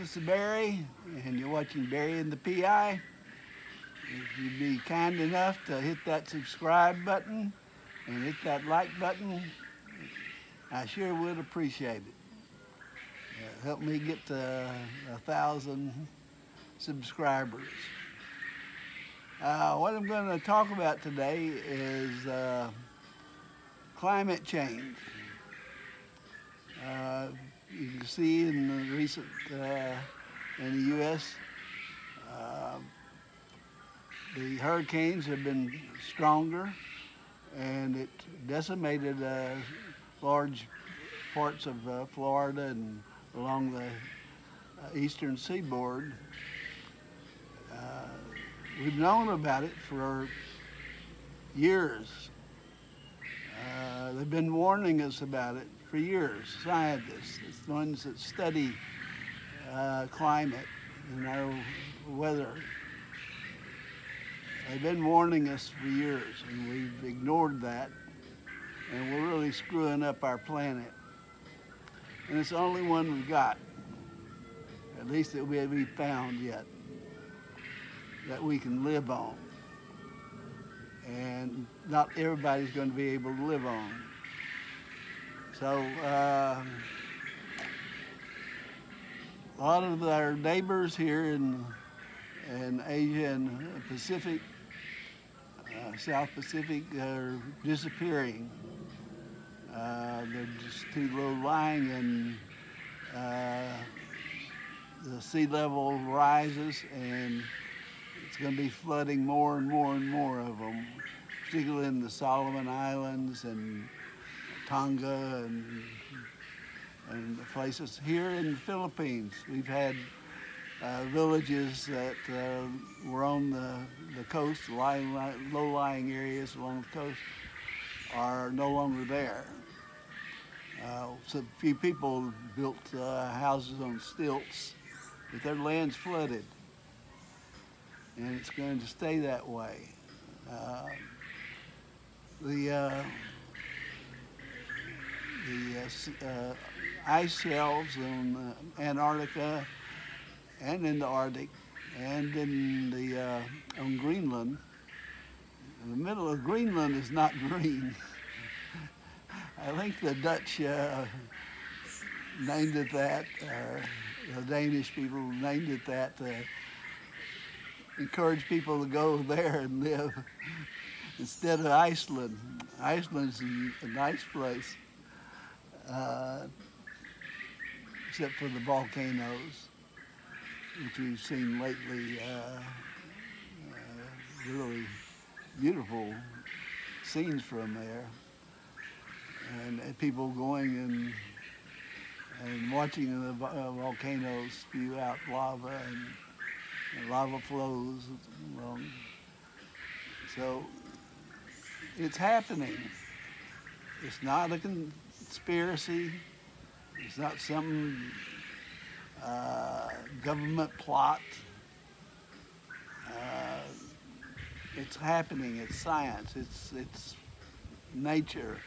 This is Barry, and you're watching Barry and the PI. If you'd be kind enough to hit that subscribe button and hit that like button, I sure would appreciate it. Help me get to 1,000 subscribers. What I'm going to talk about today is climate change. You can see in the recent, in the U.S., the hurricanes have been stronger, and it decimated large parts of Florida and along the eastern seaboard. We've known about it for years. They've been warning us about it for years. Scientists, it's the ones that study climate and our weather. They've been warning us for years, and we've ignored that, and we're really screwing up our planet. And it's the only one we've got, at least that we've found yet, that we can live on. And not everybody's going to be able to live on. So a lot of our neighbors here in Asia and Pacific, South Pacific, are disappearing. They're just too low-lying, and the sea level rises, and it's going to be flooding more and more and more of them, particularly in the Solomon Islands and Tonga and the places. Here in the Philippines, we've had villages that were on the coast, low-lying areas along the coast, are no longer there. So a few people built houses on stilts, but their land's flooded, and it's going to stay that way. The ice shelves in Antarctica and in the Arctic and in on Greenland. In the middle of Greenland is not green. I think the Dutch named it that, or the Danish people named it that to encourage people to go there and live instead of Iceland. Iceland's a nice place, except for the volcanoes, which we've seen lately. Really beautiful scenes from there, and people going and watching the volcanoes spew out lava and lava flows. So it's happening. It's not a conspiracy. It's not some government plot. It's happening. It's science. It's nature.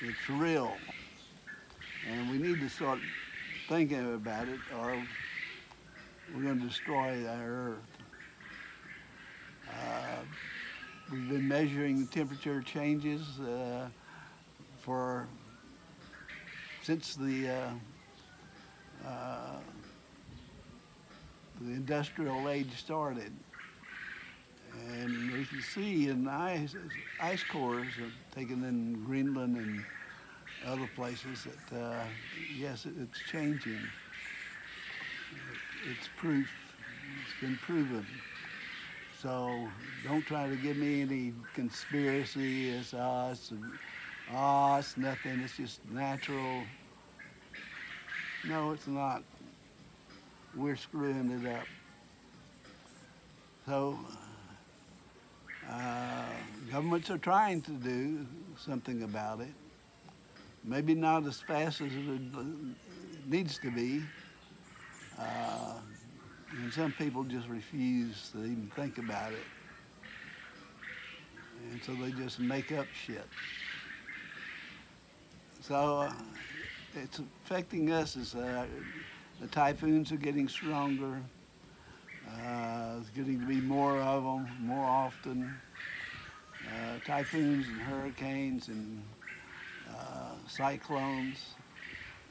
It's real. And we need to start thinking about it, or we're going to destroy our Earth. We've been measuring temperature changes since the industrial age started. And we can see in ice cores taken in Greenland and other places that, yes, it's changing. It's proof. It's been proven. So don't try to give me any conspiracy. It's nothing. It's just natural. No, it's not. We're screwing it up. So governments are trying to do something about it. Maybe not as fast as it needs to be. And some people just refuse to even think about it. And so they just make up shit. So it's affecting us as The typhoons are getting stronger. There's getting to be more of them, more often. Typhoons and hurricanes and cyclones,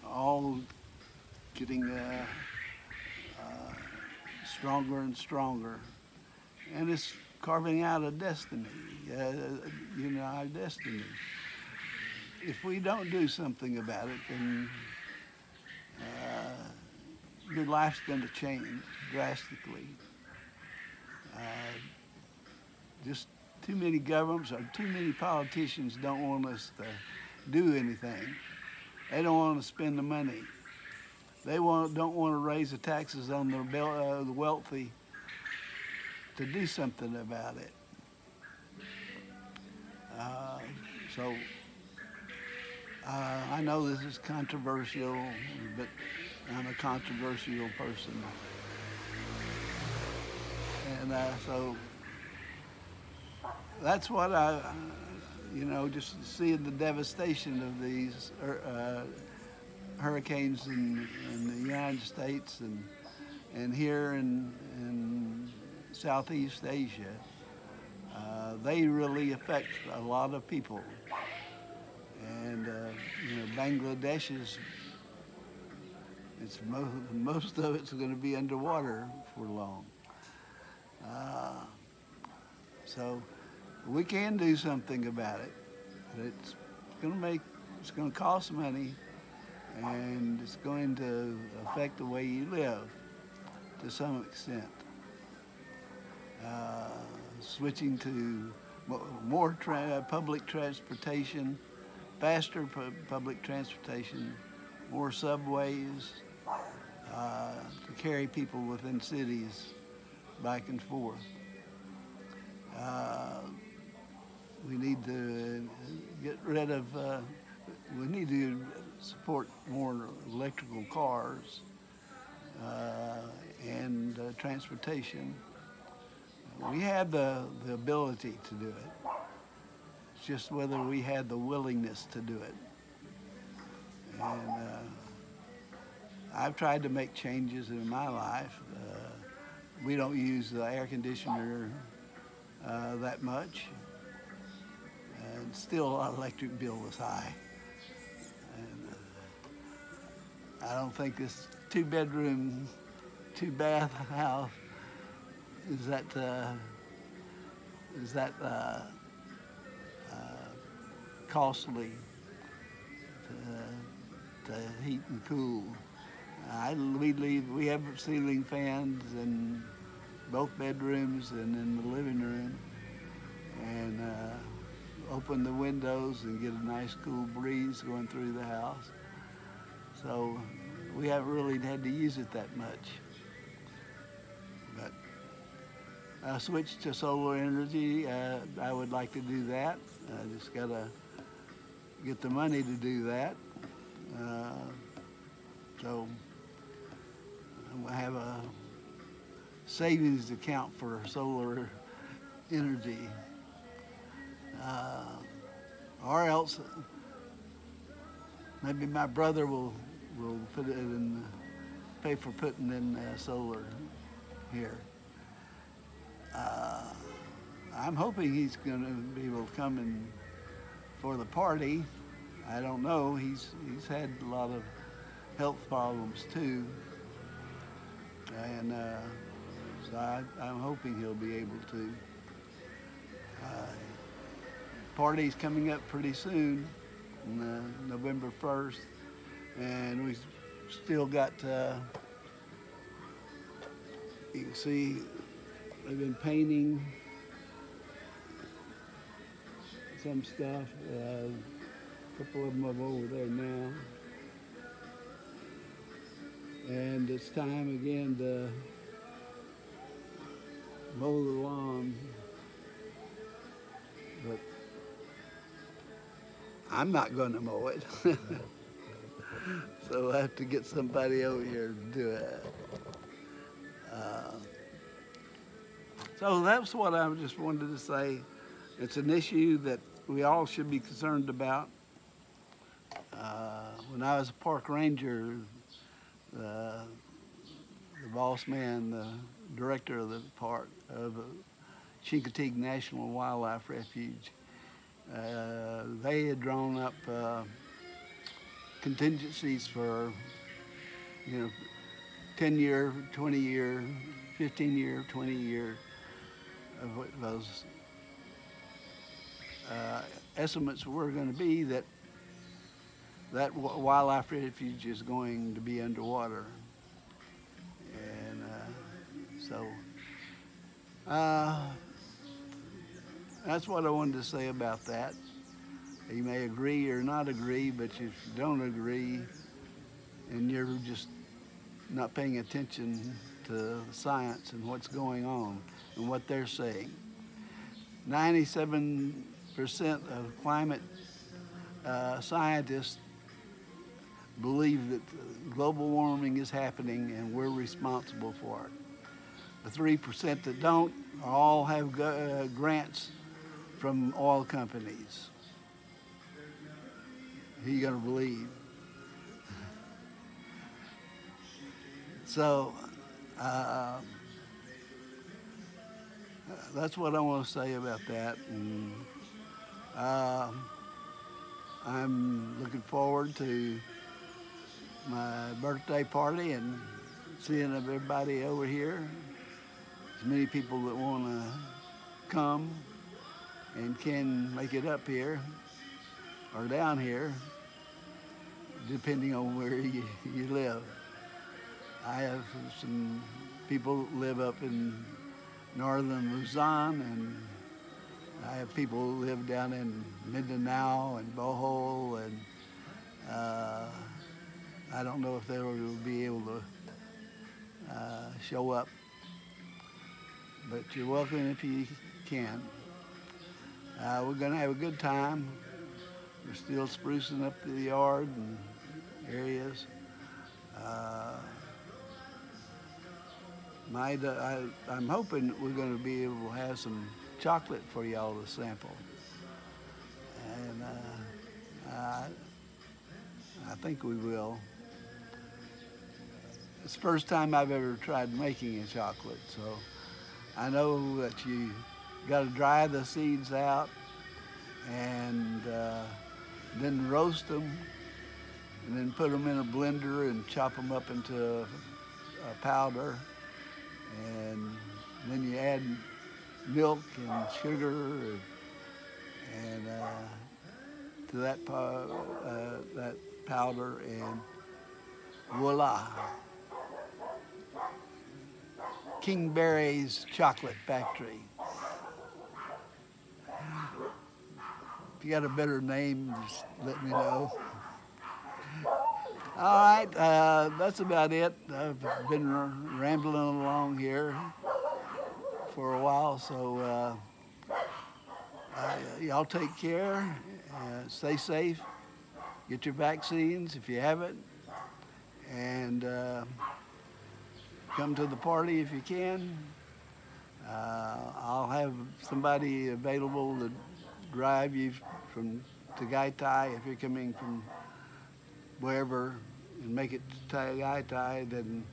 all getting stronger and stronger. And it's carving out a destiny, our destiny. If we don't do something about it, then your life's going to change drastically. Just too many governments or too many politicians don't want us to do anything. They don't want to spend the money. They don't want to raise the taxes on the wealthy to do something about it. I know this is controversial, but I'm a controversial person. And so that's what just seeing the devastation of these hurricanes in the United States and here in Southeast Asia, they really affect a lot of people. And Bangladesh most of it's going to be underwater for long. So we can do something about it. But it's going to cost money, and it's going to affect the way you live to some extent. Switching to more public transportation, faster public transportation, more subways to carry people within cities back and forth. We need to get rid of, we need to support more electrical cars and transportation. We have the ability to do it. It's just whether we had the willingness to do it. And I've tried to make changes in my life. We don't use the air conditioner that much. And still our electric bill was high. And I don't think this 2-bedroom, 2-bath house is that costly to heat and cool. We have ceiling fans in both bedrooms and in the living room, and open the windows and get a nice cool breeze going through the house. So we haven't really had to use it that much. But I switched to solar energy. I would like to do that. I just gotta get the money to do that. So I'm gonna have a savings account for solar energy. Or else maybe my brother will put it in, pay for putting in solar here. I'm hoping he's going to be able to come in for the party. I don't know. He's had a lot of health problems too, and so I'm hoping he'll be able to. Party's coming up pretty soon, November 1st, and we still got, you can see, I've been painting some stuff. A couple of them are over there now. And it's time again to mow the lawn. But I'm not going to mow it. So I have to get somebody over here to do it. So that's what I just wanted to say. It's an issue that we all should be concerned about. When I was a park ranger, the boss man, the director of the park of Chincoteague National Wildlife Refuge. They had drawn up contingencies for, 10-year, 20-year, 15-year, 20-year, of what those estimates were going to be that wildlife refuge is going to be underwater. And so that's what I wanted to say about that. You may agree or not agree, but if you don't agree and you're just not paying attention to science and what's going on and what they're saying. 97% of climate scientists believe that global warming is happening and we're responsible for it. The 3% that don't all have grants from oil companies. Who you gonna believe? So that's what I want to say about that. And I'm looking forward to my birthday party and seeing everybody over here. As many people that want to come and can make it up here or down here, depending on where you live. I have some people that live up in northern Luzon, and I have people who live down in Mindanao and Bohol, and I don't know if they will be able to show up, but you're welcome if you can. We're gonna have a good time. We're still sprucing up the yard and areas. I'm hoping that we're going to be able to have some chocolate for y'all to sample. And I think we will. It's the first time I've ever tried making a chocolate, so I know that you got to dry the seeds out and then roast them and then put them in a blender and chop them up into a powder. And then you add milk and sugar and to that powder, and voila, King Barry's Chocolate Factory. If you got a better name, just let me know. All right, that's about it. I've been rambling along here for a while, so y'all take care, stay safe, get your vaccines if you haven't, and come to the party if you can. I'll have somebody available to drive you from Tagaytay if you're coming from wherever and make it to Tagaytay, then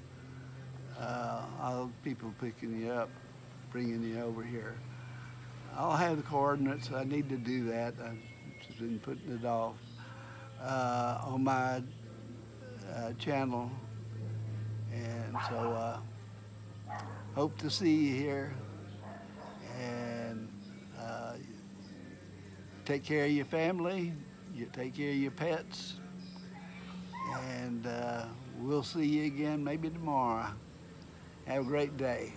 I'll have people picking you up, bringing you over here. I'll have the coordinates. I need to do that. I've just been putting it off on my channel, and so hope to see you here, and take care of your family, you take care of your pets, and we'll see you again maybe tomorrow. Have a great day.